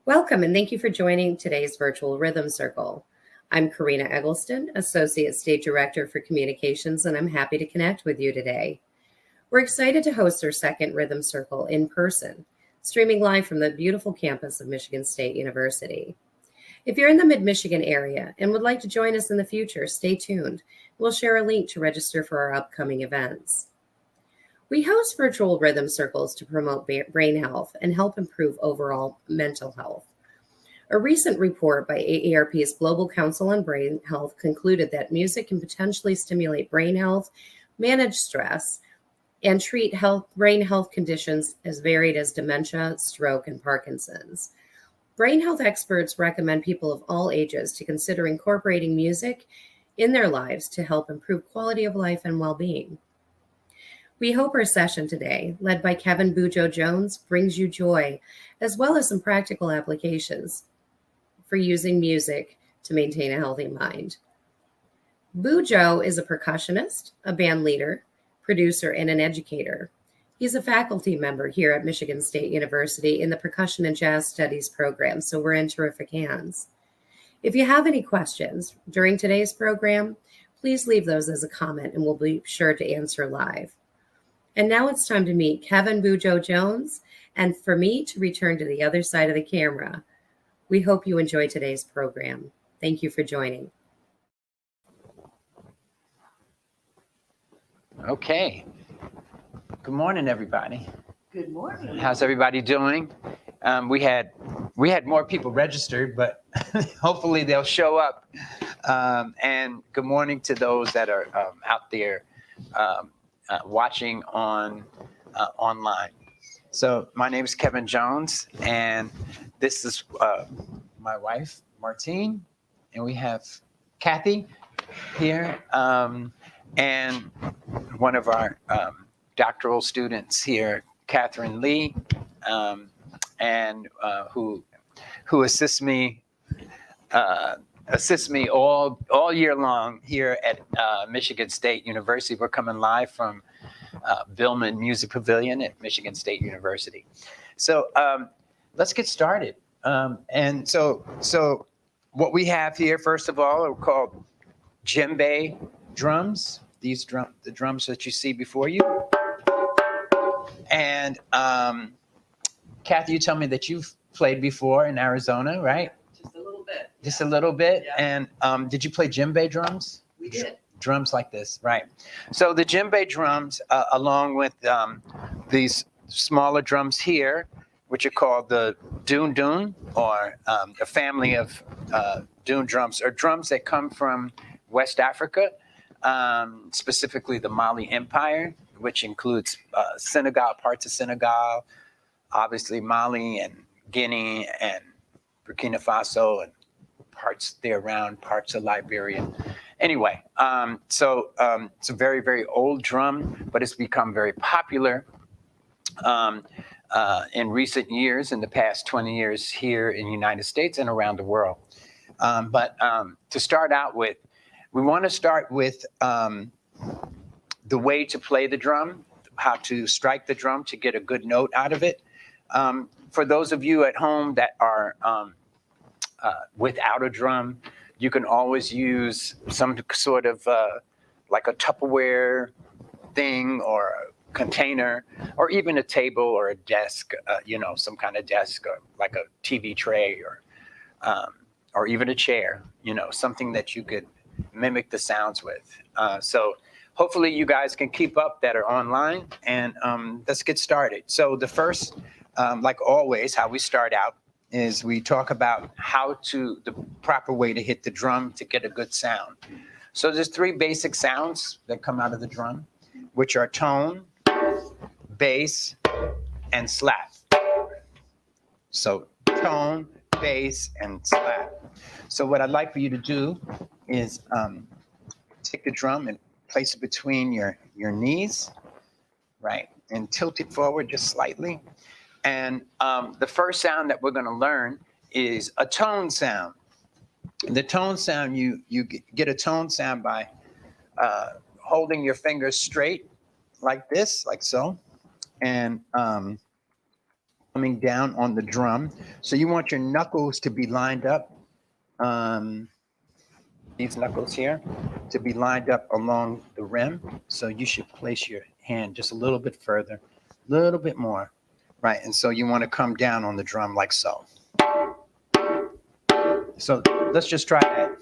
Welcome and thank you for joining today's virtual Rhythm Circle. I'm Karina Eggleston, Associate State Director for Communications, and I'm happy to connect with you today. We're excited to host our second Rhythm Circle in person, streaming live from the beautiful campus of Michigan State University. If you're in the Mid-Michigan area and would like to join us in the future, stay tuned. We'll share a link to register for our upcoming events. We host virtual rhythm circles to promote brain health and help improve overall mental health. A recent report by AARP's Global Council on Brain Health concluded that music can potentially stimulate brain health, manage stress, and treat brain health conditions as varied as dementia, stroke, and Parkinson's. Brain health experts recommend people of all ages to consider incorporating music in their lives to help improve quality of life and well-being. We hope our session today, led by Kevin Bujo Jones, brings you joy, as well as some practical applications for using music to maintain a healthy mind. Bujo is a percussionist, a band leader, producer, and an educator. He's a faculty member here at Michigan State University in the Percussion and Jazz Studies program, so we're in terrific hands. If you have any questions during today's program, please leave those as a comment and we'll be sure to answer live. And now it's time to meet Kevin Bujo Jones and for me to return to the other side of the camera. We hope you enjoy today's program. Thank you for joining. Okay. Good morning, everybody. Good morning. How's everybody doing? We had more people registered, but hopefully they'll show up. And good morning to those that are out there watching online. So my name is Kevin Jones, and this is my wife, Martine, and we have Kathy here, and one of our doctoral students here, Catherine Lee, and who assists me all year long here at Michigan State University. We're coming live from Billman Music Pavilion at Michigan State University. So let's get started. And so what we have here, first of all, are called djembe drums. These the drums that you see before you. And Kathy, you tell me that you've played before in Arizona, right? Just a little bit. Just a little bit. Yeah. And did you play djembe drums? We did. Drums like this, right? So the djembe drums, along with these smaller drums here, which are called the dun dun, or a family of dun drums, are drums that come from West Africa, specifically the Mali Empire, which includes Senegal, parts of Senegal, obviously Mali and Guinea and Burkina Faso and parts there around, parts of Liberia. Anyway, so it's a very, very old drum, but it's become very popular in recent years, in the past 20 years here in the United States and around the world. But to start out with, we want to start with the way to play the drum, how to strike the drum to get a good note out of it. For those of you at home that are without a drum, you can always use some sort of like a Tupperware thing or a container, or even a table or a desk, some kind of desk, or like a TV tray, or even a chair, something that you could mimic the sounds with. So hopefully you guys can keep up that are online, and let's get started. So the first, like always, how we start out is we talk about the proper way to hit the drum to get a good sound. So there's three basic sounds that come out of the drum, which are tone, bass, and slap. So tone, bass, and slap. So what I'd like for you to do is take the drum and place it between your knees, right? And tilt it forward just slightly. And the first sound that we're going to learn is a tone sound. The tone sound, you get a tone sound by holding your fingers straight like this, like so, and coming down on the drum. So you want your knuckles to be lined up. These knuckles here to be lined up along the rim. So you should place your hand just a little bit further, a little bit more, right? And so you want to come down on the drum like so. So let's just try that.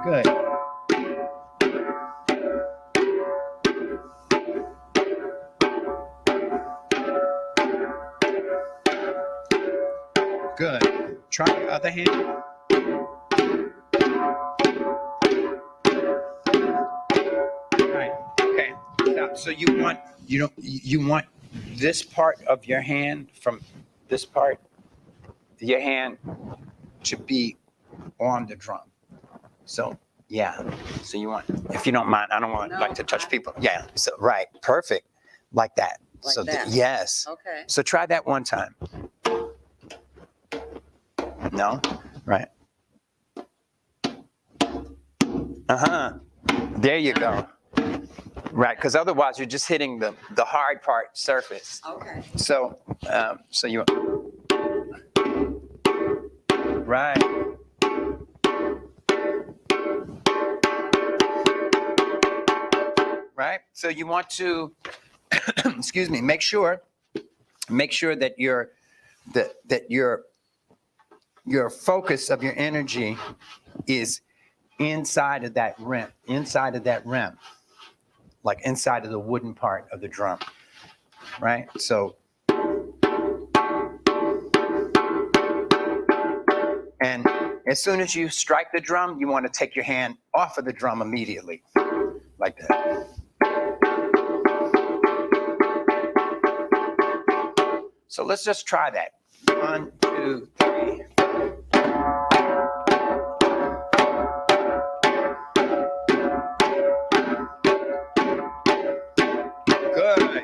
Good. Good. Try the other hand. Right. Okay. Now, so you want this part of your hand from this part, your hand to be on the drum. So yeah. So you want, if you don't mind, I don't want like to touch people. Yeah. So right. Perfect. Like that. Like so that. Yes. Okay. So try that one time. No? Right. There you go. Right, because otherwise you're just hitting the hard part surface. Okay. So you right. Right. So you want to excuse me, make sure that your focus of your energy is inside of that rim, like inside of the wooden part of the drum, right? So, and as soon as you strike the drum, you want to take your hand off of the drum immediately, like that. So let's just try that. 1, 2, 3. Good.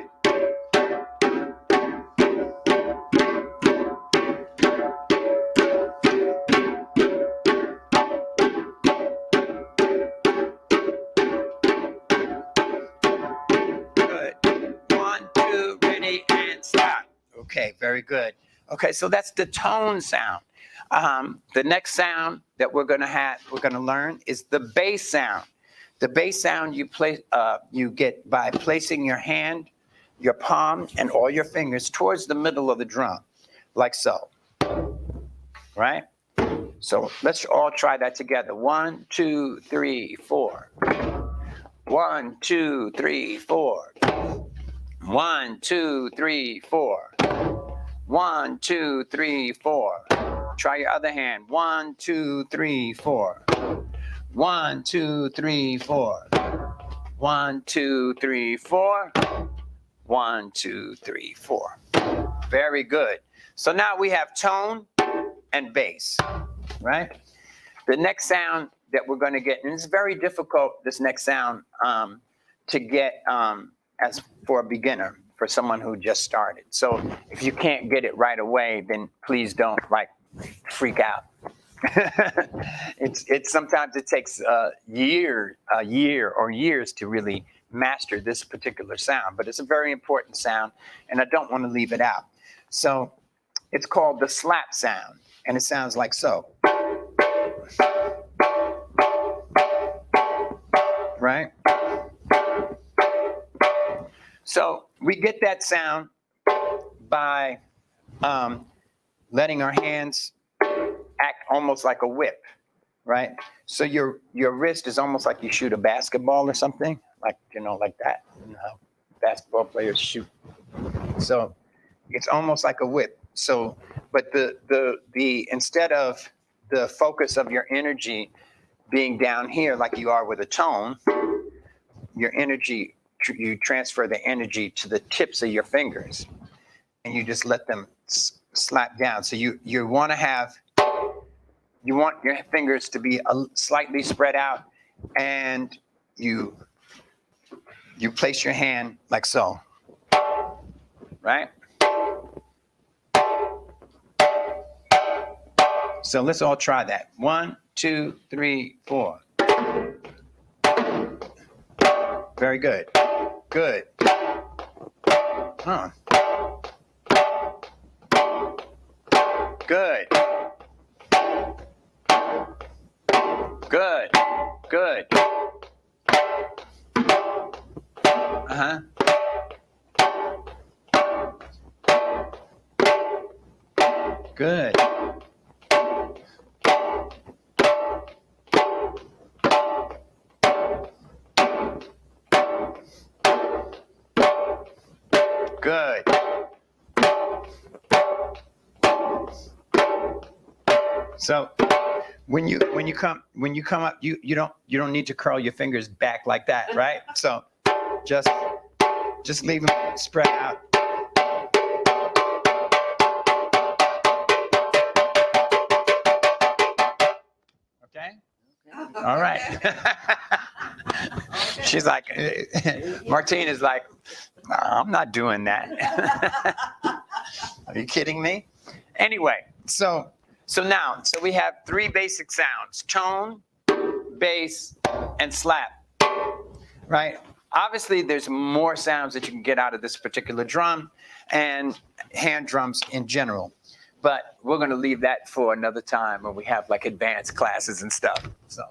Good. 1, 2, ready, and stop. Okay, very good. Okay, so that's the tone sound. The next sound that we're gonna learn is the bass sound. The bass sound you get by placing your hand, your palm, and all your fingers towards the middle of the drum, like so. Right? So let's all try that together. 1, 2, 3, 4. 1, 2, 3, 4. 1, 2, 3, 4. 1, 2, 3, 4. Try your other hand. 1, 2, 3, 4. 1, 2, 3, 4. 1, 2, 3, 4. 1, 2, 3, 4. Very good. So now we have tone and bass, right? The next sound that we're going to get, and it's very difficult, this next sound, to get as for a beginner, for someone who just started. So if you can't get it right away, then please don't freak out. It's sometimes it takes a year or years to really master this particular sound, but it's a very important sound, and I don't want to leave it out. So it's called the slap sound, and it sounds like so. Right? So we get that sound by letting our hands act almost like a whip, right? So your wrist is almost like you shoot a basketball or something, like that. You know how basketball players shoot. So it's almost like a whip. So, but the instead of the focus of your energy being down here like you are with a tone, your energy, you transfer the energy to the tips of your fingers, and you just let them slap down. So you want your fingers to be slightly spread out, and you place your hand like so, right? So let's all try that. 1, 2, 3, 4. Very good. Good. Huh. Good. Good. Good. Uh-huh. Good. Good. So when you come up, you don't need to curl your fingers back like that, right? So just leave them spread out. Okay? All right. She's like, Martine is like, "No, I'm not doing that." Are you kidding me? Anyway, so we have three basic sounds: tone, bass, and slap. Right? Obviously, there's more sounds that you can get out of this particular drum and hand drums in general. But we're going to leave that for another time when we have like advanced classes and stuff. So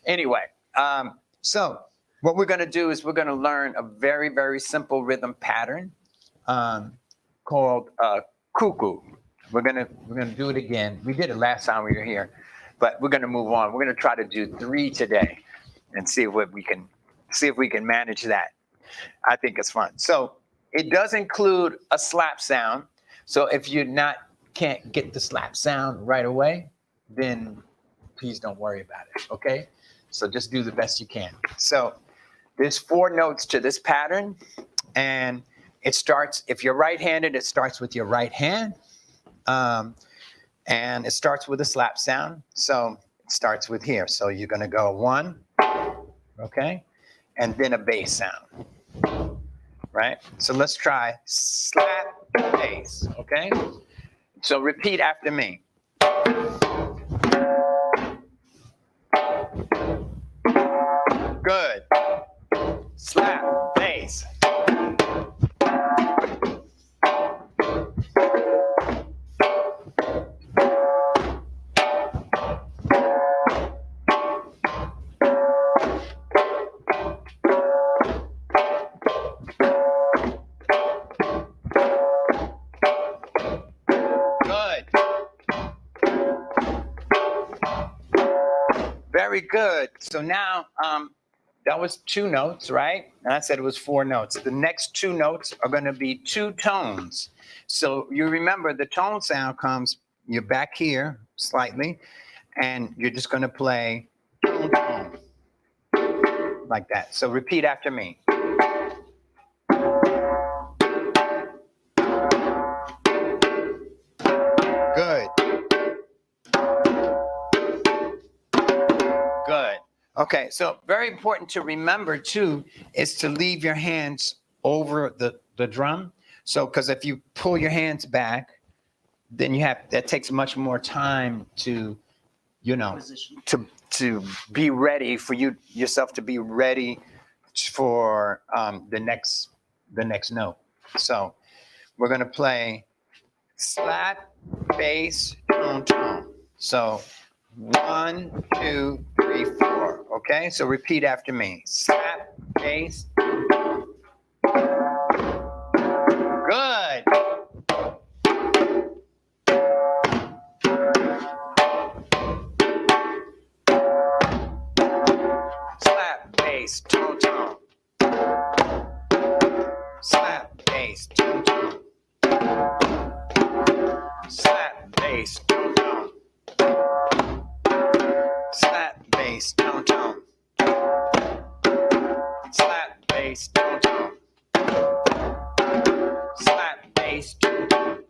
anyway, so what we're going to do is we're going to learn a very, very simple rhythm pattern called cuckoo. We're gonna do it again. We did it last time we were here, but we're going to move on. We're going to try to do 3 today and see if we can manage that. I think it's fun. So it does include a slap sound. So if you can't get the slap sound right away, then please don't worry about it, okay? So just do the best you can. So there's 4 notes to this pattern, and it starts, if you're right-handed, it starts with your right hand, and it starts with a slap sound. So it starts with here. So you're gonna go 1, okay? And then a bass sound, right? So let's try slap, bass, okay? So repeat after me. Good. Slap, bass. Very good. So now, that was 2 notes, right? And I said it was 4 notes. The next 2 notes are going to be 2 tones. So you remember the tone sound comes, you're back here slightly, and you're just going to play tone, tone, like that. So repeat after me. Good. Good. Okay, so very important to remember too is to leave your hands over the drum. So, because if you pull your hands back, then that takes much more time to, to be ready for yourself to be ready for the next note. So we're gonna play slap, bass, tone, tone. So 1, 2, 3, 4. Okay, so repeat after me. Slap, bass. Good. Slap, bass, tone, tone. Slap, bass, tone, tone. Slap, bass, tone, tone. Slap, bass, tone, tone. Slap, bass, tone, tone. Slap, bass, tone, tone.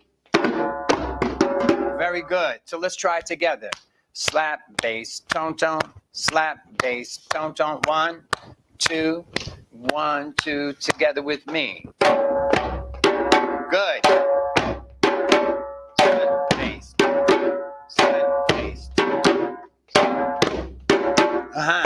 Very good. So let's try it together. Slap, bass, tone, tone. Slap, bass, tone, tone. 1, 2, 1, 2. Together with me. Good. Slap, bass, slap, bass. Uh-huh.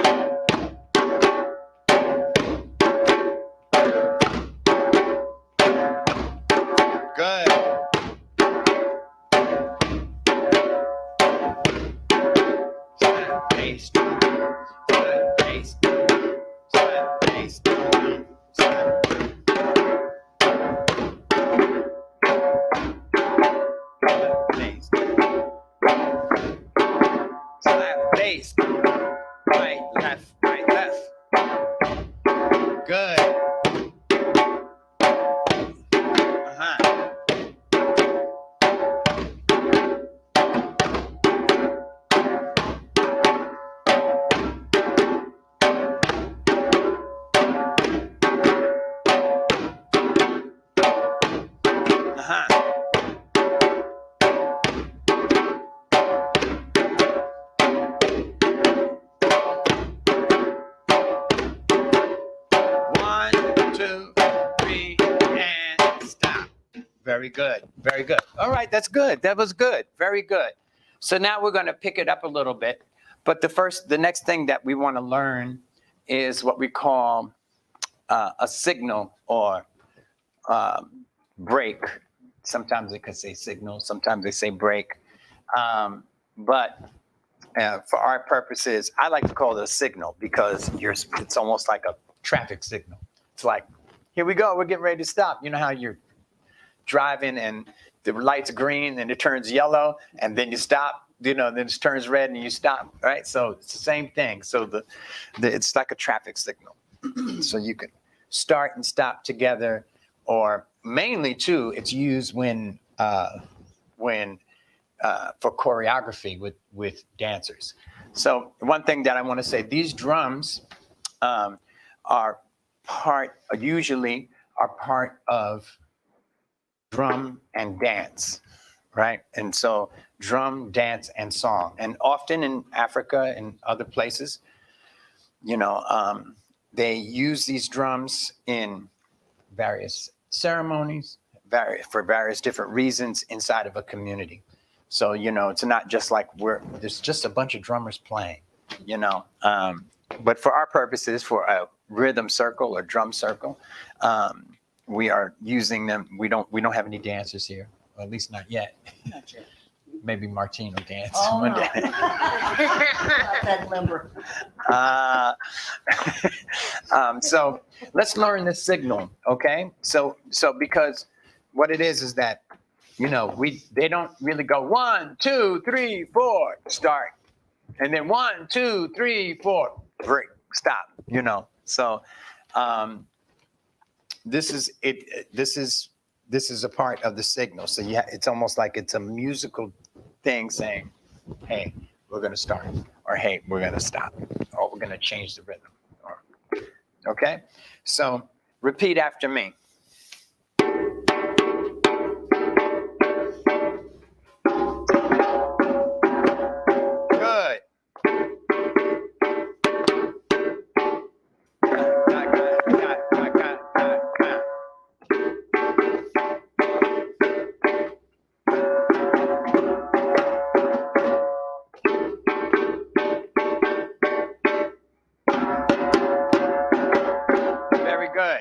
bass, slap bass, slap bass, slap. Bass. Slap bass. Right, left, right, left. Good. Uh-huh. Uh-huh. One, two, three, and stop. Very good. Very good. All right, that's good. That was good. Very good. So now we're going to pick it up a little bit. But the next thing that we want to learn is what we call a signal or break. Sometimes they could say signal, sometimes they say break. But for our purposes, I like to call it a signal because it's almost like a traffic signal. It's like, here we go, we're getting ready to stop. You know how you're driving and the light's green and it turns yellow and then you stop, then it turns red and you stop, right? So it's the same thing. So it's like a traffic signal. So you can start and stop together, or mainly too, it's used when for choreography with dancers. So one thing that I want to say, these drums usually are part of drum and dance, right? And so drum, dance, and song. And often in Africa and other places, they use these drums in various ceremonies, for various different reasons inside of a community. So, it's not just like there's just a bunch of drummers playing, but for our purposes, for a rhythm circle or drum circle, we are using them. We don't have any dancers here, or at least not yet. Not yet. Maybe Martine will dance Oh, one no. day. Not that limber. So let's learn this signal, okay? So because what it is that, they don't really go 1, 2, 3, 4, start, and then 1, 2, 3, 4, break, stop. So this is it. This is a part of the signal. So it's almost like it's a musical thing saying, hey, we're going to start, or hey, we're going to stop, or we're going to change the rhythm. Okay? So repeat after me. Good. Very good.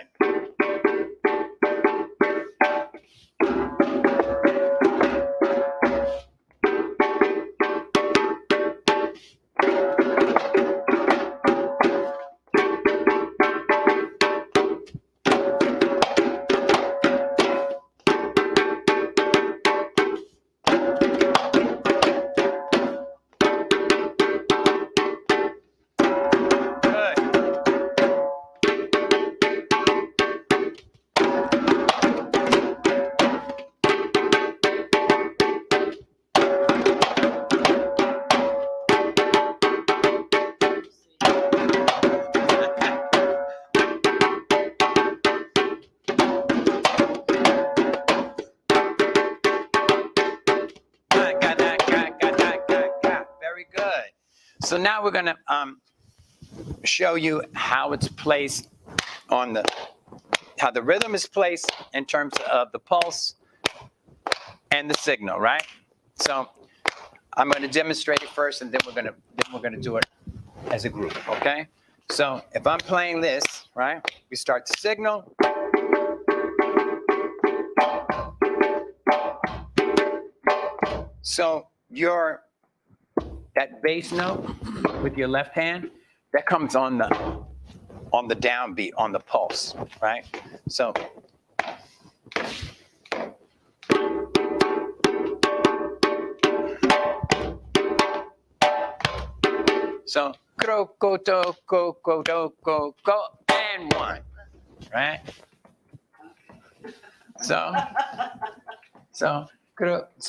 So now we're going to show you how it's placed how the rhythm is placed in terms of the pulse and the signal, right? So I'm going to demonstrate it first, and then we're going to do it as a group, okay? So if I'm playing this, right, we start the signal. So your that bass note with your left hand, that comes on the downbeat, on the pulse, right? So go, go, do, go, go, do, go, go, and 1, right? So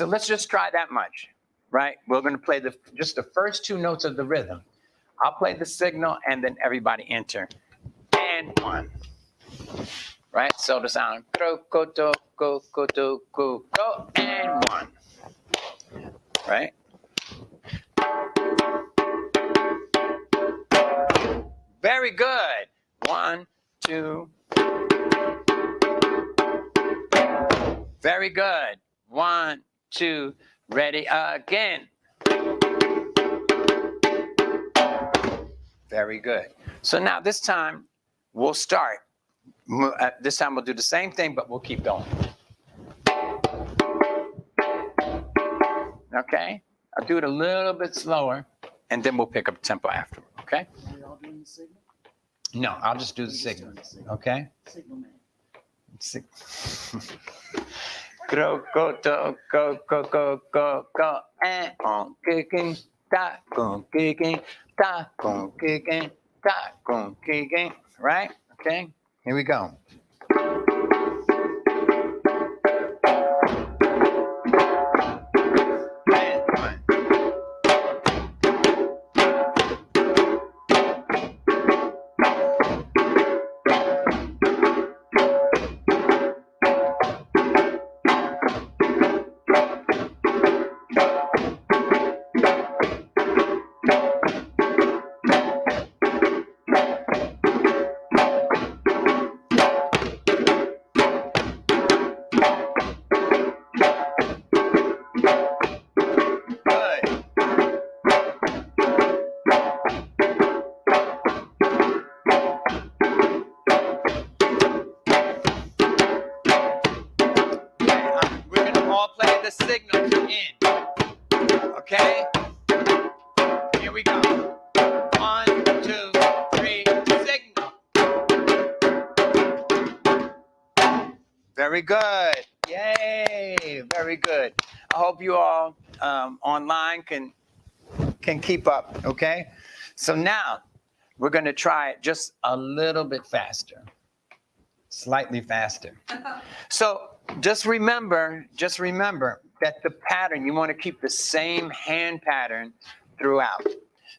let's just try that much, right? We're going to play just the first 2 notes of the rhythm. I'll play the signal, and then everybody enter. And 1, right? So the sound, go, go, do, go, go, do, go, go, and 1, right? Very good. 1, 2. Very good. 1, 2. Ready again. Very good. So now this time we'll start. This time we'll do the same thing, but we'll keep going. Okay? I'll do it a little bit slower, and then we'll pick up tempo after. Okay? Are we all doing the signal? No, I'll just do the signal. Okay? Signal man. Go, go, go, go, go, go, go, go, and on kicking, da, go, kicking, da, go, kicking, da, go, kicking, right? Okay, here we go. The signal to end. Okay? Here we go. 1, 2, 3, signal. Very good. Yay. Very good. I hope you all online can keep up. Okay? So now we're going to try it just a little bit faster. Slightly faster. So just remember that the pattern, you want to keep the same hand pattern throughout.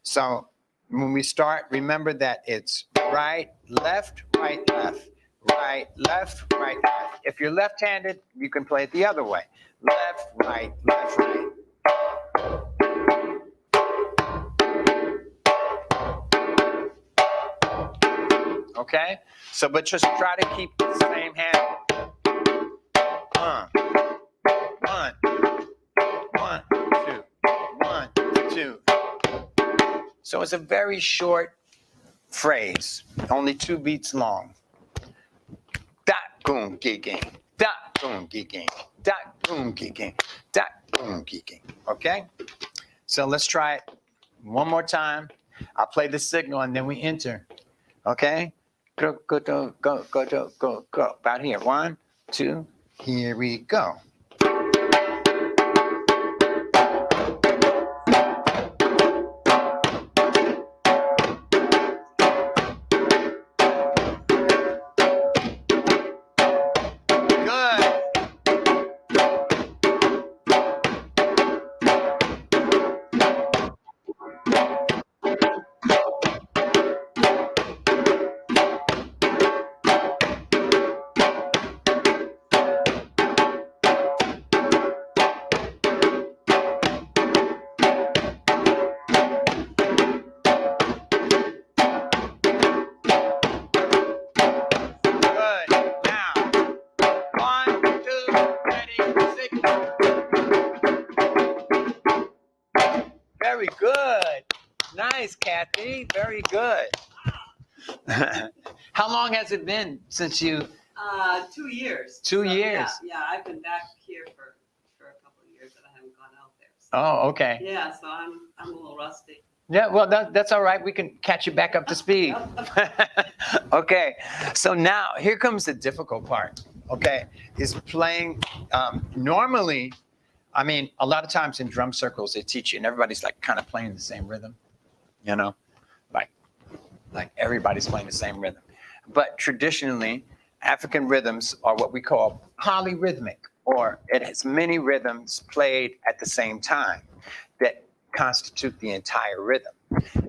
So when we start, remember that it's right, left, right, left, right, left, right, left. If you're left-handed, you can play it the other way. Left, right, left, right. Okay? So, but just try to keep the same hand. 1, 1, 2, 1, 2. So it's a very short phrase, only 2 beats long. Da boom gigging, da boom gigging, da boom gigging, da boom gigging. Okay? So let's try it one more time. I'll play the signal and then we enter. Okay? Go, go, go, go, go, go, go, go. About here. 1, 2. Here we go. Very good. Nice, Kathy. Very good. How long has it been since you? 2 years. 2 years. Yeah, I've been back here for a couple of years, but I haven't gone out there. So, Oh, okay. yeah, so I'm a little rusty. Yeah, well, that's all right. We can catch you back up to speed. Okay, so now here comes the difficult part, okay, is playing. Normally, I mean, a lot of times in drum circles, they teach you, and everybody's like kind of playing the same rhythm, you know, like everybody's playing the same rhythm. But traditionally, African rhythms are what we call polyrhythmic, or it has many rhythms played at the same time that constitute the entire rhythm.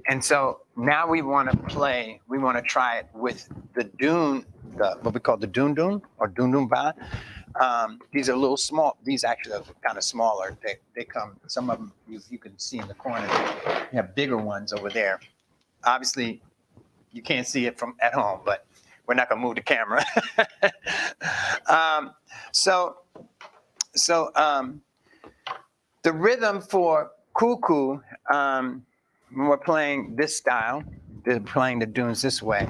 And so now we want to try it with the dun, what we call the dun dun or dun dun ba. These are a little small. These actually are kind of smaller. They come, some of them you can see in the corner. You have bigger ones over there. Obviously, you can't see it from at home, but we're not gonna move the camera. The rhythm for cuckoo, when we're playing this style, they're playing the dunes this way,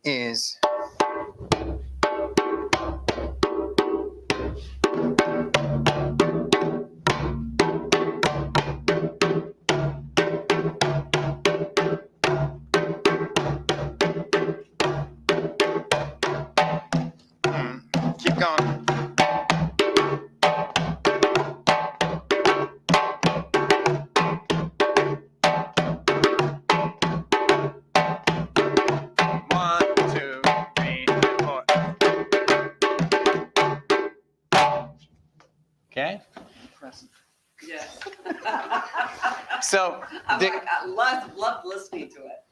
is keep going. One, two, three, four. Okay. Yes. So I love listening to it.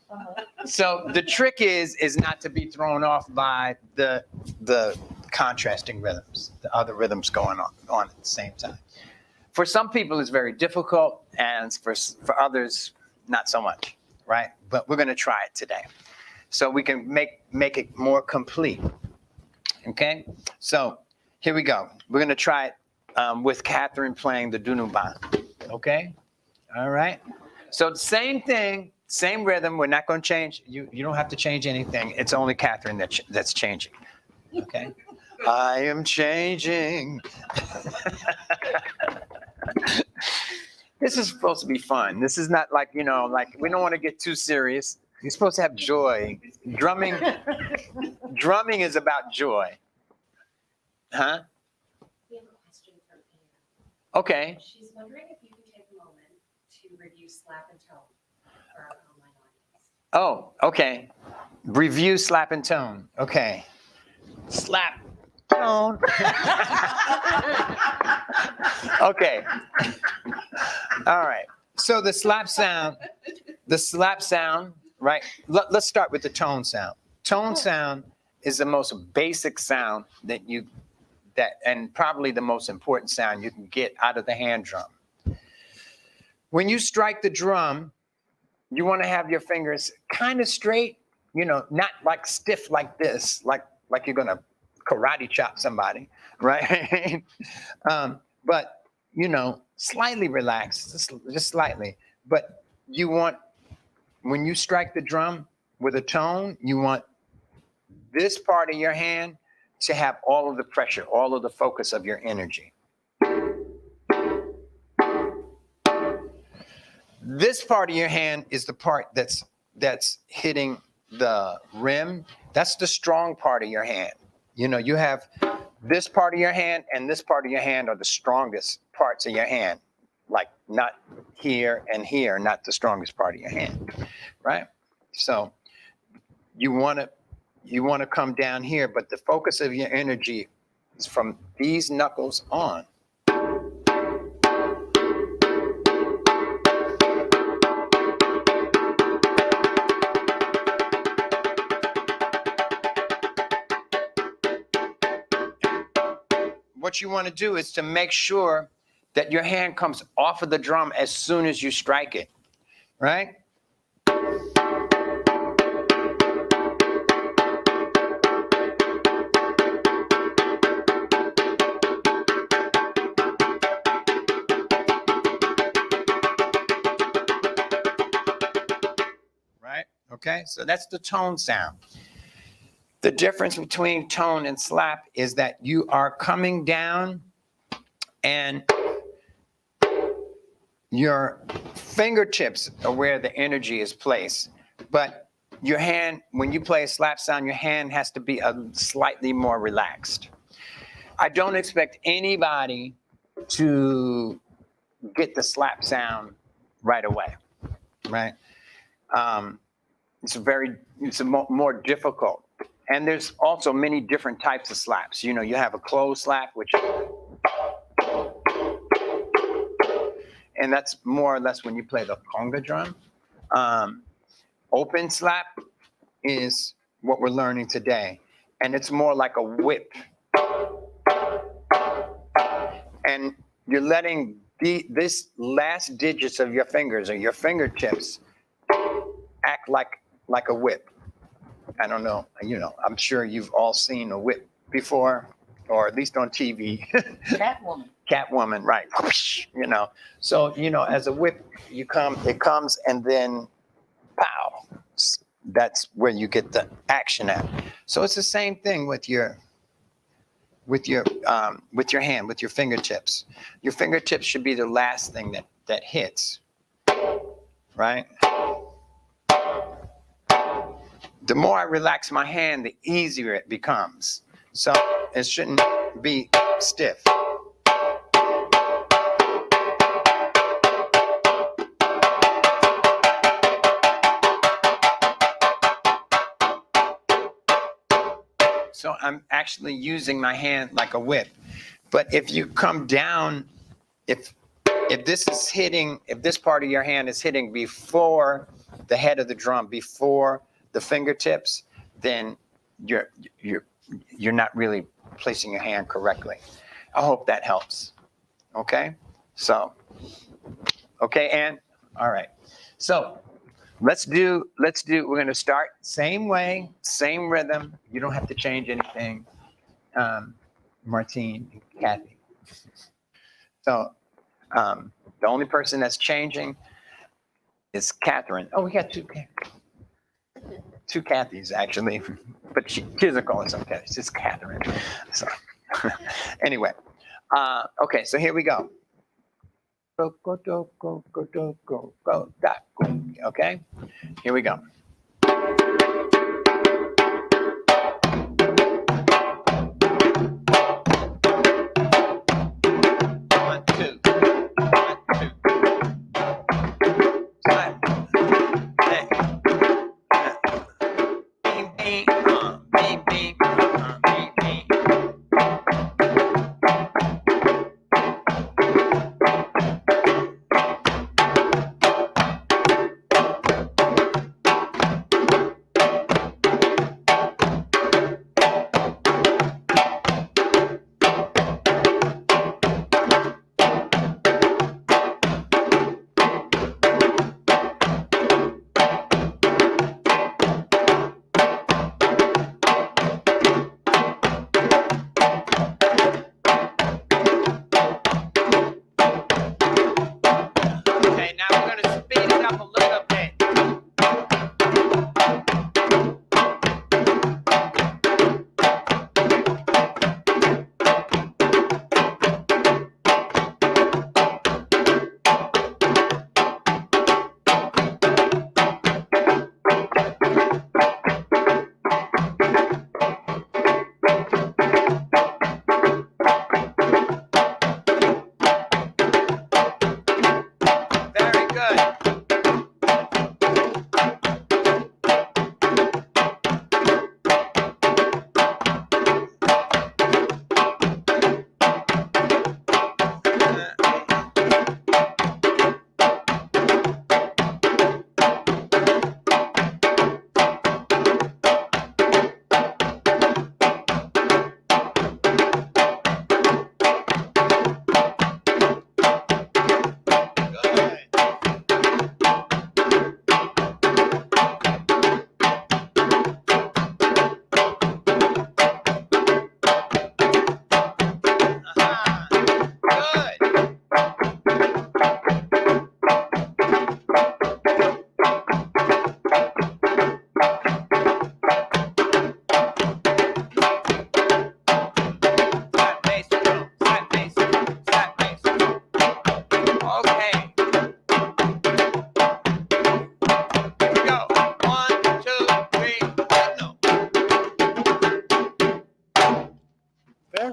So the trick is not to be thrown off by the contrasting rhythms, the other rhythms going on at the same time. For some people, it's very difficult, and for others, not so much, right? But we're going to try it today, so we can make it more complete. Okay, so here we go. We're going to try it with Catherine playing the Dunuba. Okay, all right. So the same thing. Same rhythm. We're not going to change. You don't have to change anything. It's only Catherine that's changing. Okay. I am changing. This is supposed to be fun. This is not like, like we don't want to get too serious. You're supposed to have joy. Drumming is about joy. Huh? We have a question from Anna. Okay. She's wondering if you could take a moment to review slap and tone for our online audience. Oh, okay. Review slap and tone. Okay. Slap. Tone. Okay. All right. So the slap sound, right? Let's start with the tone sound. Tone sound is the most basic sound and probably the most important sound you can get out of the hand drum. When you strike the drum, you want to have your fingers kind of straight, not like stiff like this, like you're going to karate chop somebody, right? But, slightly relaxed, just slightly. But when you strike the drum with a tone, you want this part of your hand to have all of the pressure, all of the focus of your energy. This part of your hand is the part that's hitting the rim. That's the strong part of your hand. You have this part of your hand and this part of your hand are the strongest parts of your hand. Like not here and here, not the strongest part of your hand, right? So you want to come down here, but the focus of your energy is from these knuckles on. What you want to do is to make sure that your hand comes off of the drum as soon as you strike it, right? Right? Okay, so that's the tone sound. The difference between tone and slap is that you are coming down and your fingertips are where the energy is placed, but your hand, when you play a slap sound, your hand has to be slightly more relaxed. I don't expect anybody to get the slap sound right away, right? It's more difficult. And there's also many different types of slaps. You know, you have a closed slap, which, and that's more or less when you play the conga drum. Open slap is what we're learning today. And it's more like a whip. And you're letting this last digits of your fingers or your fingertips act like a whip. I don't know, you know, I'm sure you've all seen a whip before, or at least on TV. Catwoman. Catwoman, right. You know, so, you know, as a whip, it comes and then pow. That's where you get the action at. So it's the same thing with your hand, with your fingertips. Your fingertips should be the last thing that hits, right? The more I relax my hand, the easier it becomes. So it shouldn't be stiff. So I'm actually using my hand like a whip. But if you come down, if this part of your hand is hitting before the head of the drum, before the fingertips, then you're not really placing your hand correctly. I hope that helps. Okay? So, okay, Ann? All right. So let's do, we're gonna start same way, same rhythm. You don't have to change anything, Martine and Kathy. So the only person that's changing is Catherine. Oh, we got two Kathys actually, but she doesn't call herself Kathy, it's just Catherine. So anyway, okay, so here we go. Go, go, go, go, go, go, go, go, go. Okay, here we go. One, two. Clap. Hey. Bing, bing, bing, bing, bing, bing.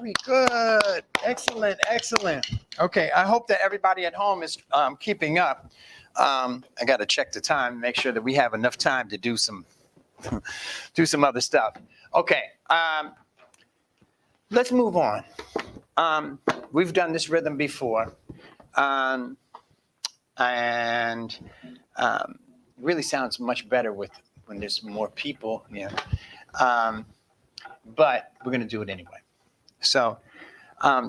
Very good. Excellent, excellent. Okay, I hope that everybody at home is keeping up. I got to check the time, make sure that we have enough time to do some other stuff. Okay, let's move on. We've done this rhythm before, and really sounds much better when there's more people. Yeah, but we're going to do it anyway. So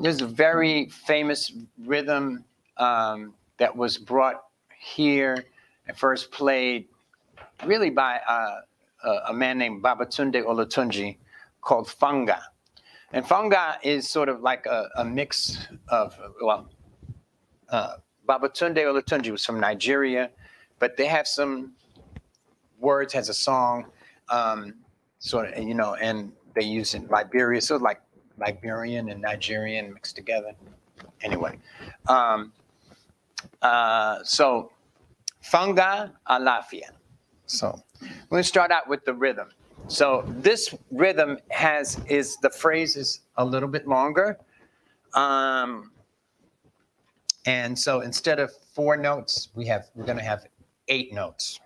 there's a very famous rhythm that was brought here and first played really by a man named Babatunde Olatunji called Fanga. And Fanga is sort of like a mix of, Babatunde Olatunji was from Nigeria, but they have some words, has a song, sort of, and they use it in Liberia, so like Liberian and Nigerian mixed together. Anyway, so Fanga Alafia. So we're going to start out with the rhythm. So this rhythm the phrase is a little bit longer. And so instead of 4 notes, we're going to have 8 notes.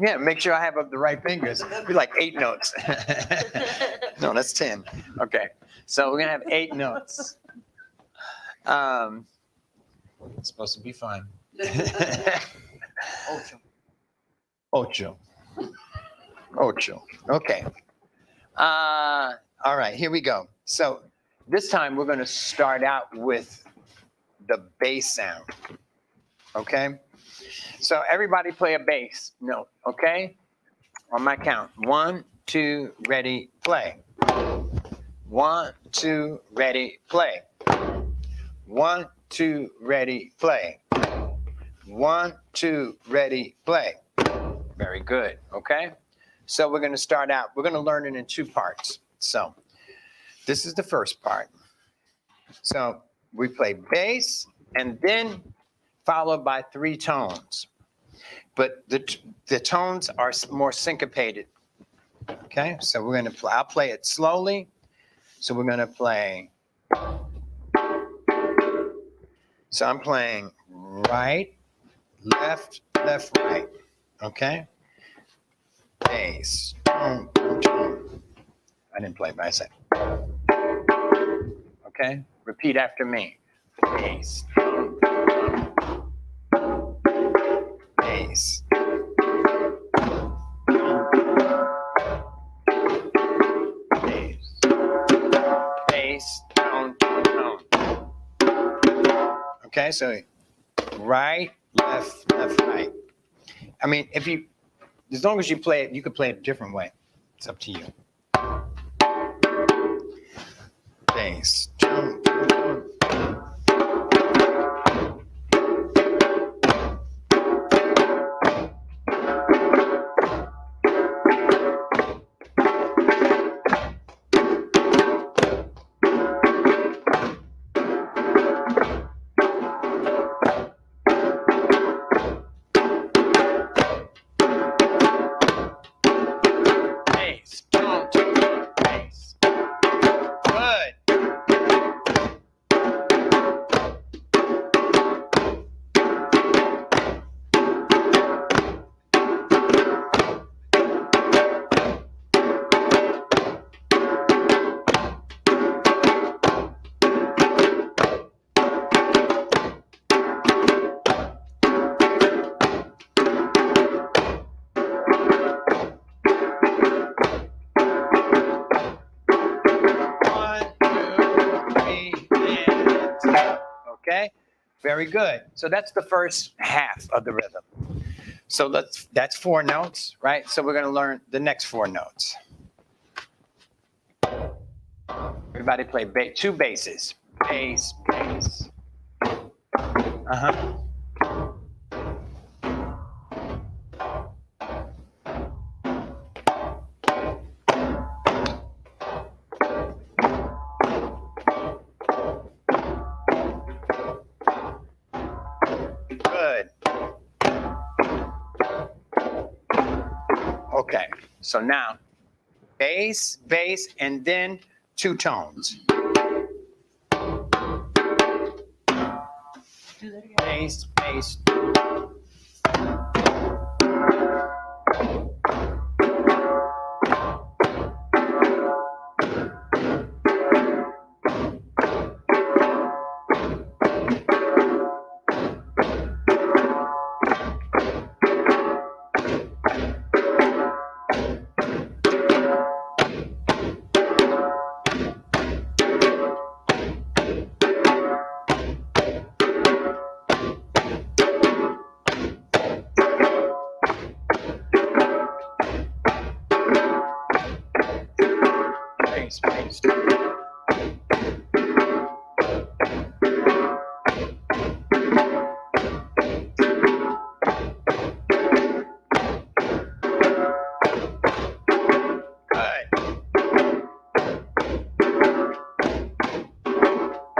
Yeah, make sure I have up the right fingers. Be like 8 notes. No, that's 10. Okay, so we're going to have 8 notes. It's supposed to be fun. Ocho. Okay. All right, here we go. So this time we're going to start out with the bass sound. Okay? So everybody play a bass note, okay? On my count. 1, 2, ready, play. 1, 2, ready, play. 1, 2, ready, play. 1, 2, ready, play. Very good, okay? So we're going to start out, we're going to learn it in 2 parts. So this is the first part. So we play bass and then followed by 3 tones. But the tones are more syncopated. Okay, so we're going to I'll play it slowly. So we're going to play. So I'm playing right, left, left, right. Okay? Bass. I didn't play it, but I said. Okay? Repeat after me. Bass. Bass. Bass. Bass. Tone, tone, tone. Okay, so right, left, left, right. I mean, as long as you play it, you could play it a different way. It's up to you. Bass. Tone, tone, tone. Very good. So that's the first half of the rhythm. So that's 4 notes, right? So we're going to learn the next 4 notes. Everybody play 2 basses. Bass, bass. Uh-huh. So now, bass, bass, and then two tones. Do that again. Bass, bass. Bass, bass. Good.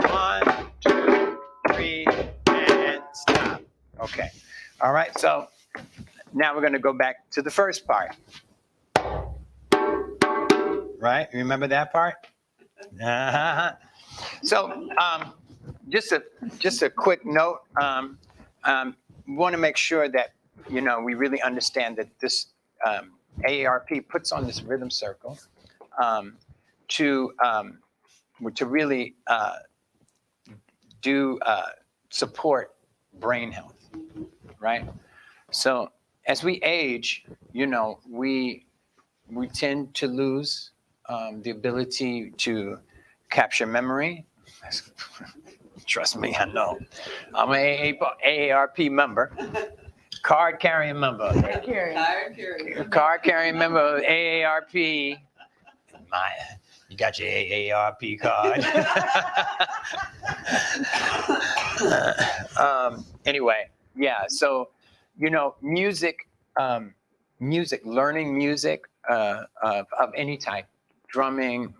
1, 2, 3, and stop. Okay. All right. So now we're going to go back to the first part. Right? Remember that part? Uh-huh. So just a quick note. We want to make sure that we really understand that this AARP puts on this rhythm circle to really do support brain health, right? So as we age, we tend to lose the ability to capture memory. Trust me, I know. I'm an AARP member, card carrying member. Card carrying member of AARP. You got your AARP card. Anyway, yeah. So, music, learning music of any type, drumming,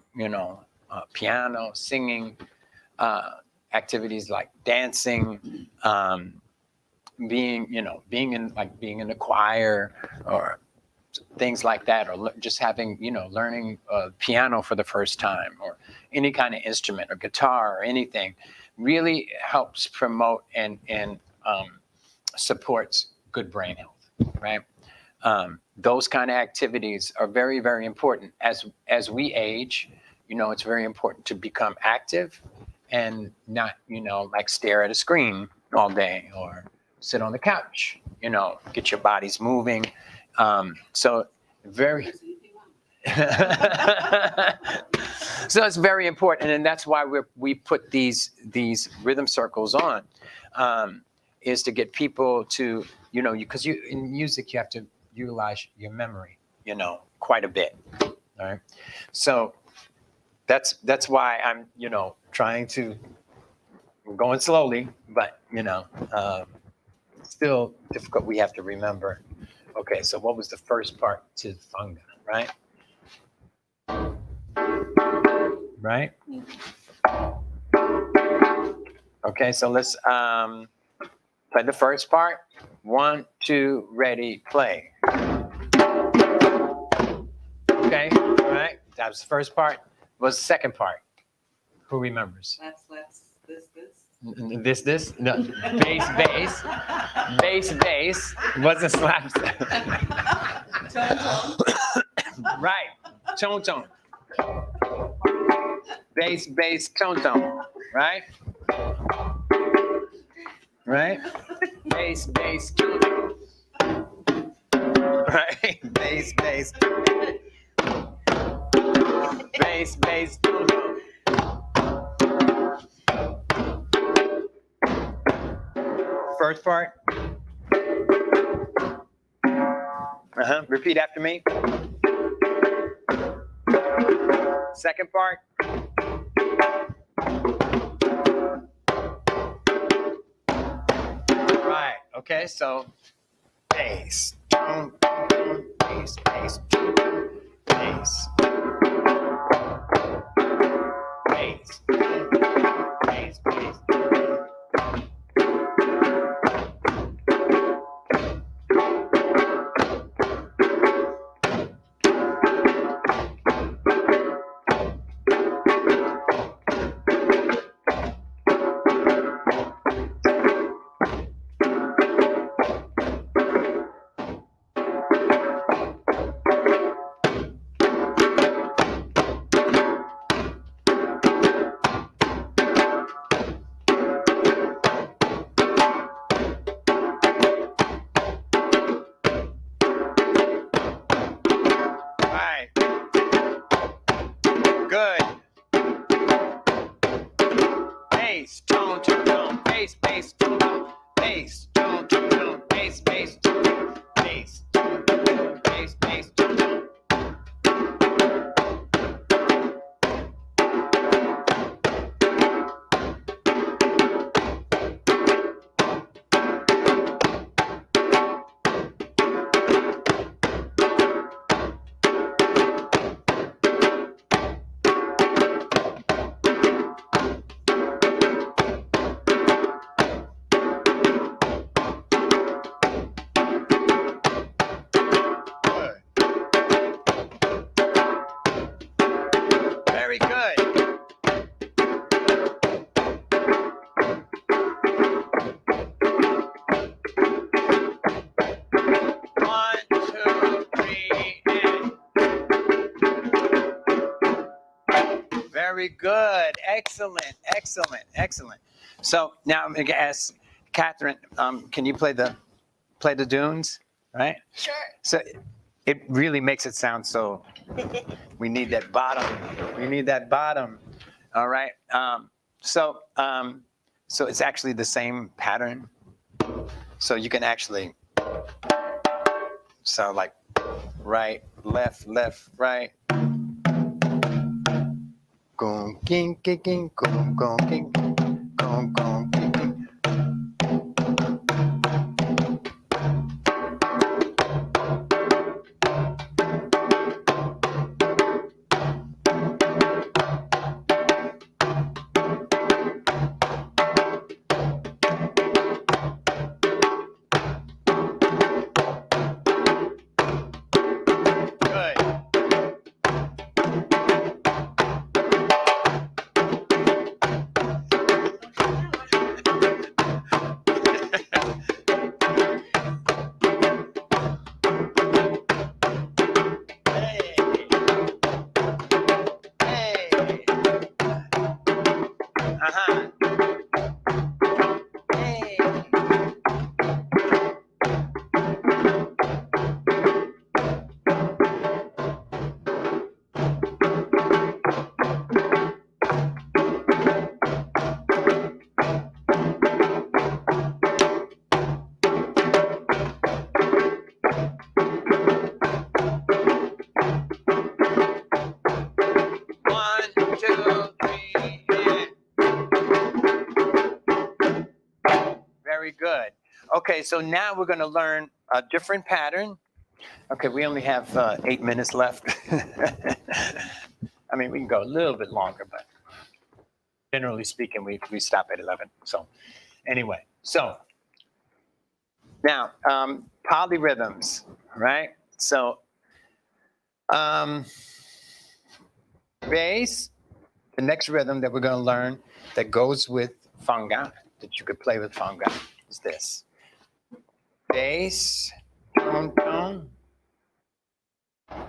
piano, singing, activities like dancing, being in the choir or things like that, or just having, learning piano for the first time, or any kind of instrument or guitar or anything, really helps promote and supports good brain health, right? Those kind of activities are very, very important. As we age, it's very important to become active and not, like stare at a screen all day or sit on the couch, get your bodies moving. So it's very important, and that's why we put these rhythm circles on, is to get people to, because in music you have to utilize your memory, quite a bit. All right, so that's why I'm, trying to. I'm going slowly, but still difficult. We have to remember. Okay, so what was the first part to funga, right? Right? Okay, so let's play the first part. 1, 2, ready, play. Okay, all right. That was the first part. What was the second part? Who remembers? This? No. Bass. Wasn't slap. Right. Tone. Bass, tone. Right? Right? Bass, tone. Right? Bass. Bass, tone. First part. Repeat after me. Second part. Right. Okay. So bass, bass, bass, bass, bass, bass. bass, tone, tone, tone, bass, bass, tone, tone, bass, tone, tone, tone, bass, bass, tone, tone, bass, tone, tone, tone, bass, bass, tone, tone. Very good. One, two, three, and. Very good. Excellent, excellent, excellent. So now I'm going to ask Catherine, can you play the Dunes? Right? Sure. So it really makes it sound so. We need that bottom. We need that bottom. All right. So it's actually the same pattern. So you can actually. So like right, left, left, right. Gong, ging, ging, ging, gong, gong, ging, gong, gong, ging, ging. Very good. Okay, so now we're going to learn a different pattern. Okay, we only have 8 minutes left. I mean, we can go a little bit longer, but generally speaking, we stop at 11. So anyway, so now polyrhythms, right? So bass, the next rhythm that we're going to learn that goes with fungi, that you could play with fungi, is this. Bass, tone, tone.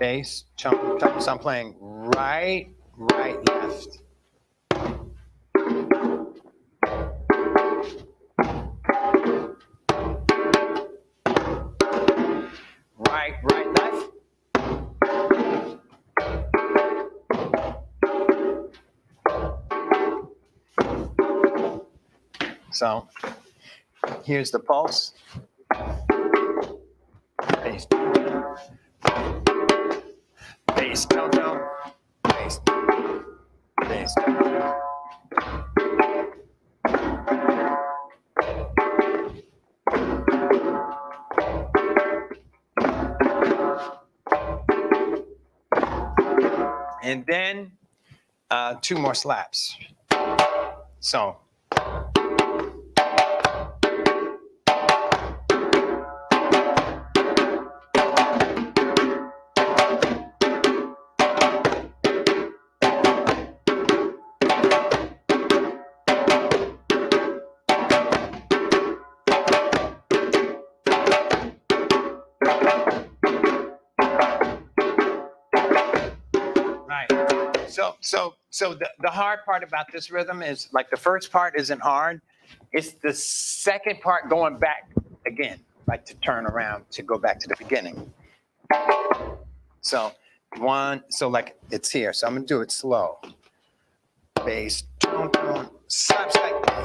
Bass, tone, tone. So I'm playing right, right, left. Right, right, left. So here's the pulse. Bass, bass, tone, tone, bass, bass, tone. And then 2 more slaps. So. So the hard part about this rhythm is, like, the first part isn't hard. It's the second part going back again, like to turn around to go back to the beginning. So like it's here. So I'm gonna do it slow. Bass, tone, tone, slap, slap.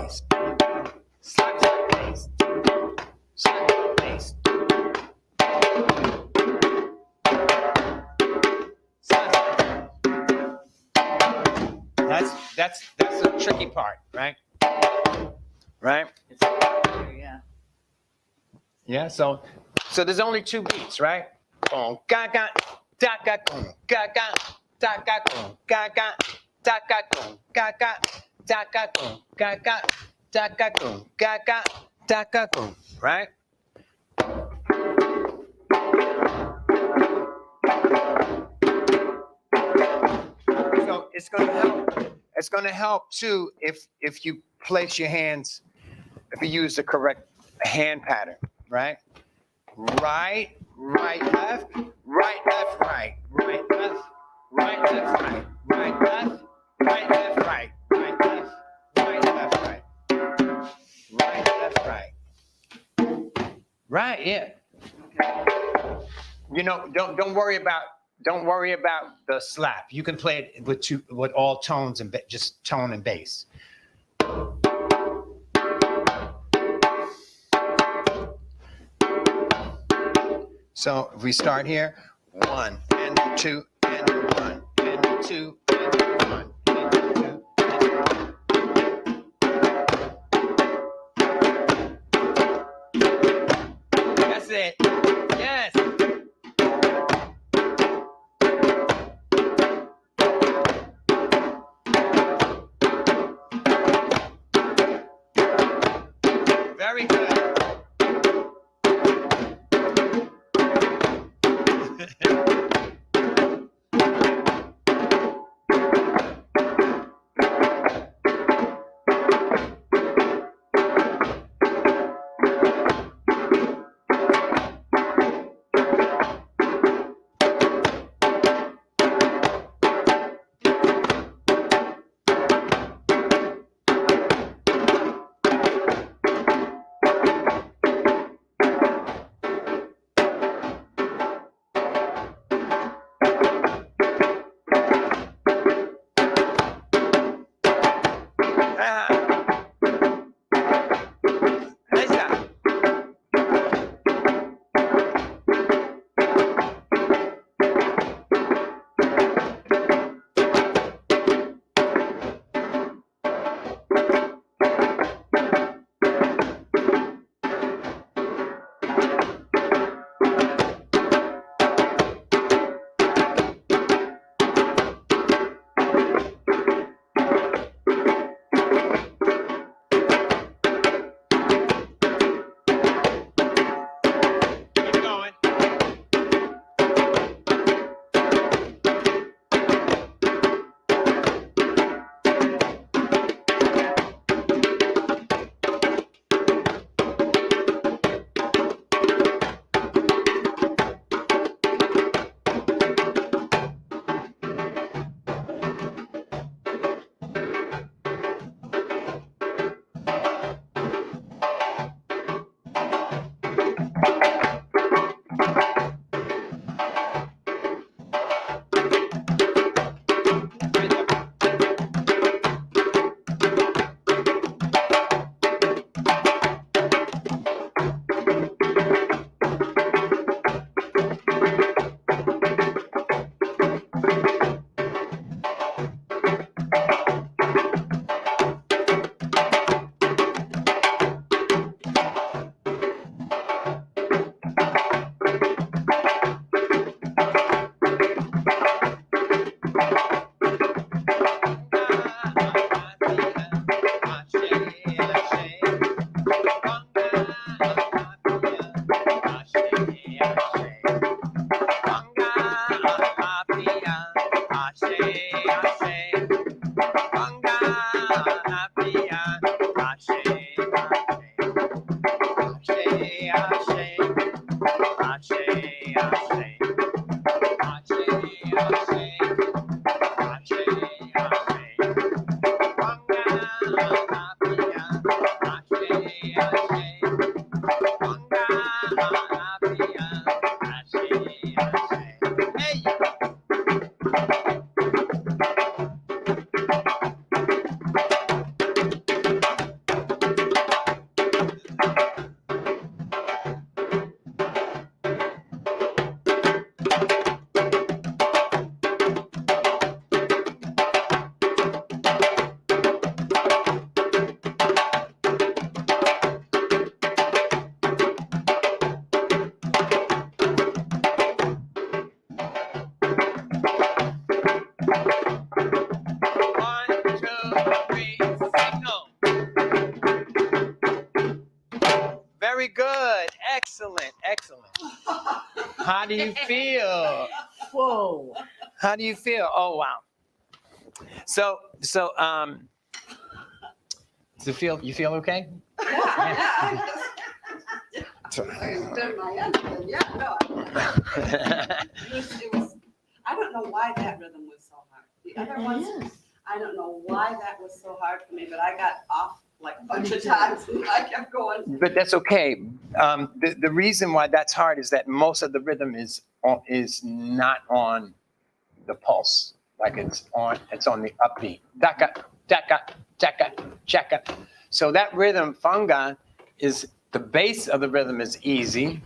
right? It's yeah. Yeah, so there's only 2 beats, right? Boom, ga ga, da ga, boom, ga ga, da ga, boom, ga ga, da ga, boom, ga ga, da ga, boom, ga ga, da ga, boom, ga ga, da ga, boom, right? So it's gonna help. It's gonna help too if you place your hands, if you use the correct hand pattern, right? Right, right, left, right, left, right, right, left, right, left, right, right, left, right, left, right, right, left, right, left, right, right, left, right. Right, yeah. You know, don't worry about the slap. You can play it with all tones and just tone and bass. So if we start here, 1 and 2 and 1 and 2 and 1 and 2. That's it. Yes. Very good. Excellent. How do you feel? Whoa. How do you feel? Oh, wow. So, you feel okay? Yeah. I did my end, but yeah, no. It was, I don't know why that rhythm was so hard. The other ones, I don't know why that was so hard for me, but I got off like a bunch of times and I kept going. But that's okay. The reason why that's hard is that most of the rhythm is not on the pulse. Like it's on the upbeat. Daka, daka, daka, daka. So that rhythm, funga, is the base of the rhythm is easy.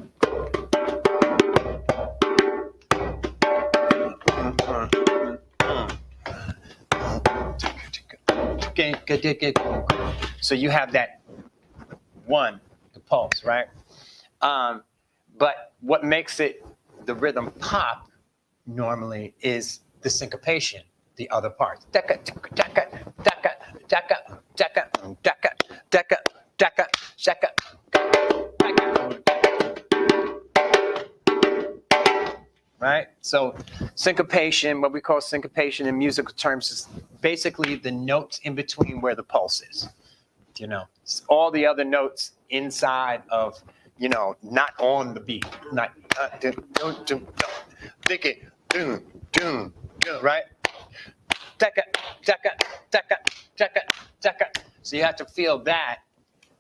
So you have that one, the pulse, right? But what makes the rhythm pop normally is the syncopation, the other parts. Daka, daka, daka, daka, daka, daka, daka, daka, daka, right? So syncopation, what we call syncopation in musical terms, is basically the notes in between where the pulse is. You know, it's all the other notes inside of, you know, not on the beat, not think it, right? Taka, taka, taka, taka, taka. So you have to feel that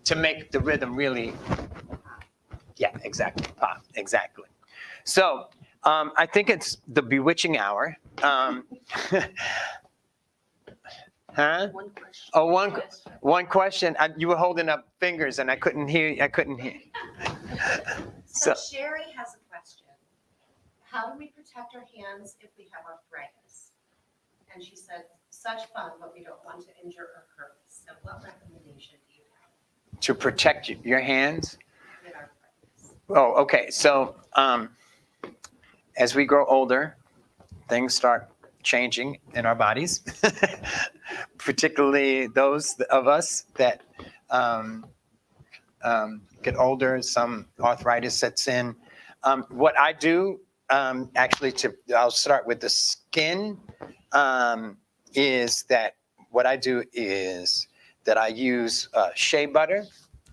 to make the rhythm really, yeah, exactly, pop, exactly. So I think it's the bewitching hour. Huh? One question. Oh, one question. You were holding up fingers and I couldn't hear. So Sherry has a question. How do we protect our hands if we have arthritis? And she said, such fun, but we don't want to injure our curves. So what recommendation do you have To protect your hands? with arthritis? Oh, okay. So as we grow older, things start changing in our bodies, particularly those of us that get older, some arthritis sets in. What I do, actually, I'll start with the skin, is that what I do is that I use shea butter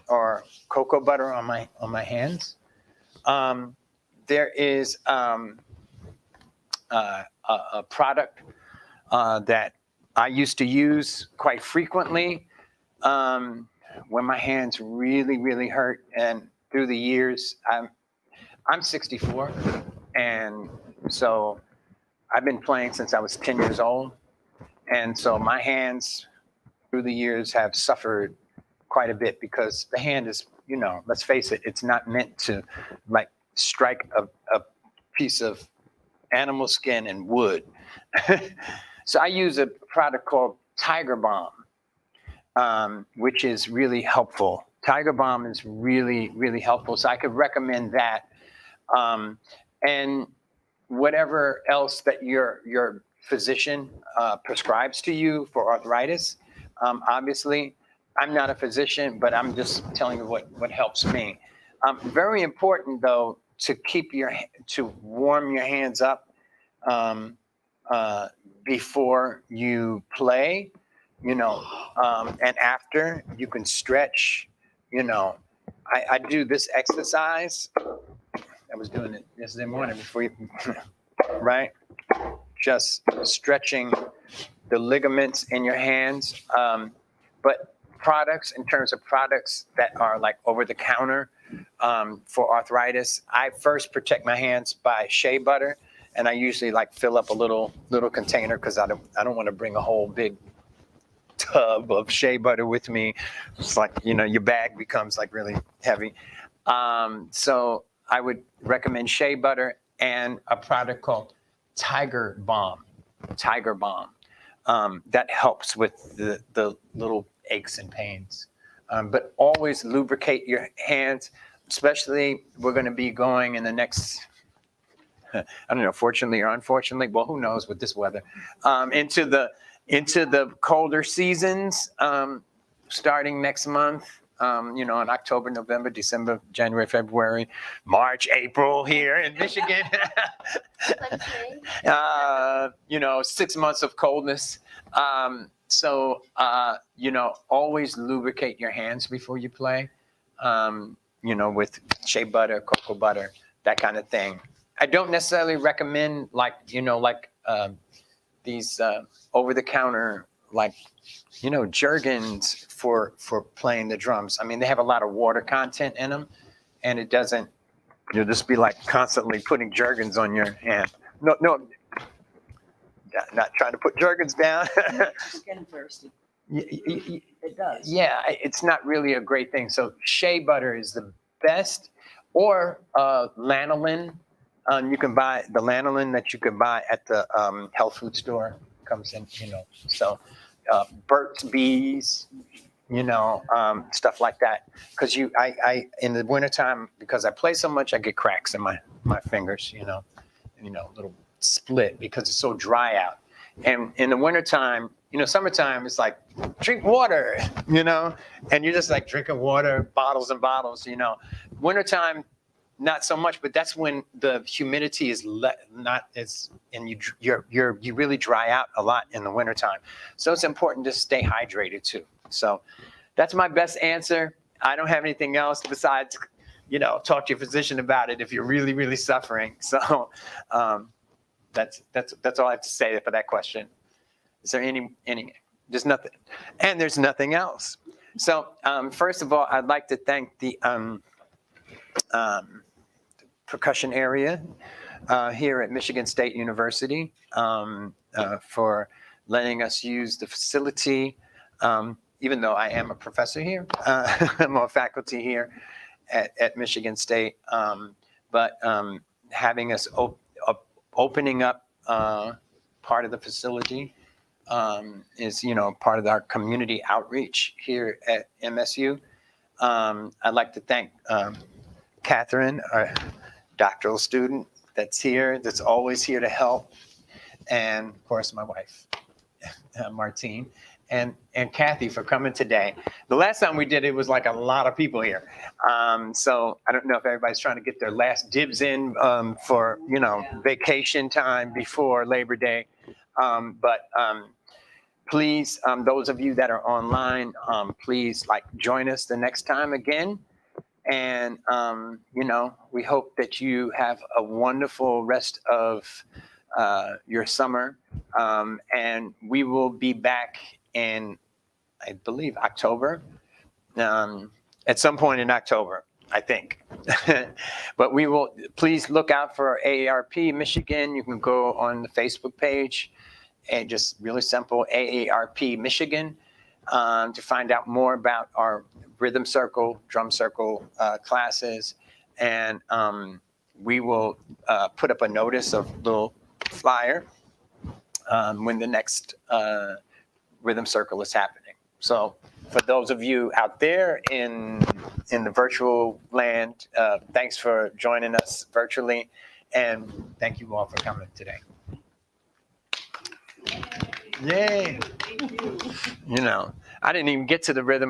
or cocoa butter on my hands. There is a product that I used to use quite frequently when my hands really, really hurt. And through the years, I'm 64, and so I've been playing since I was 10 years old. And so my hands through the years have suffered quite a bit because the hand is, you know, let's face it, it's not meant to like strike a piece of animal skin and wood. So I use a product called Tiger Balm, which is really helpful. Tiger Balm is really, really helpful. So I could recommend that. And whatever else that your physician prescribes to you for arthritis, obviously, I'm not a physician, but I'm just telling you what helps me. Very important, though, to warm your hands up before you play, you know, and after you can stretch, you know. I do this exercise. I was doing it yesterday morning before you, right? Just stretching the ligaments in your hands. But products, in terms of products that are like over the counter for arthritis, I first protect my hands by shea butter. And I usually like fill up a little container because I don't want to bring a whole big tub of shea butter with me. It's like, you know, your bag becomes like really heavy. So I would recommend shea butter and a product called Tiger Balm. Tiger Balm. That helps with the little aches and pains. But always lubricate your hands, especially we're going to be going in the next, I don't know, fortunately or unfortunately, well, who knows with this weather, into the colder seasons, starting next month. in October, November, December, January, February, March, April here in Michigan. 6 months of coldness. Always lubricate your hands before you play, with shea butter, cocoa butter, that kind of thing. I don't necessarily recommend these over-the-counter, Jergens for playing the drums. I mean, they have a lot of water content in them, and it doesn't, you'll just be constantly putting Jergens on your hand. No, not trying to put Jergens down. It's getting thirsty. It does. Yeah, it's not really a great thing. So shea butter is the best, or lanolin. You can buy the lanolin that you can buy at the health food store. Comes in, so Burt's Bees, stuff like that. Because I in the wintertime, because I play so much, I get cracks in my fingers, little split because it's so dry out. And in the wintertime, summertime, it's like, drink water, and you're just like drinking water, bottles and bottles, Wintertime, not so much, but that's when the humidity is not as, and you really dry out a lot in the wintertime. So it's important to stay hydrated too. So that's my best answer. I don't have anything else besides, talk to your physician about it if you're really, really suffering. So that's all I have to say for that question. Is there any, there's nothing, and there's nothing else. So first of all, I'd like to thank the percussion area here at Michigan State University for letting us use the facility, even though I am a professor here. I'm a faculty here at Michigan State, but having us opening up part of the facility is, part of our community outreach here at MSU. I'd like to thank Catherine, our doctoral student that's here, that's always here to help. And of course, my wife, Martine, and Kathy for coming today. The last time we did it was like a lot of people here. So I don't know if everybody's trying to get their last dibs in for, vacation time before Labor Day. But please, those of you that are online, please join us the next time again. And, we hope that you have a wonderful rest of your summer. And we will be back in, I believe, October, at some point in October, I think. But we will, please look out for AARP Michigan. You can go on the Facebook page and just really simple AARP Michigan to find out more about our rhythm circle, drum circle classes. And we will put up a notice of little flyer when the next rhythm circle is happening. So for those of you out there in the virtual land, thanks for joining us virtually. And thank you all for coming today. Yay. I didn't even get to the rhythm.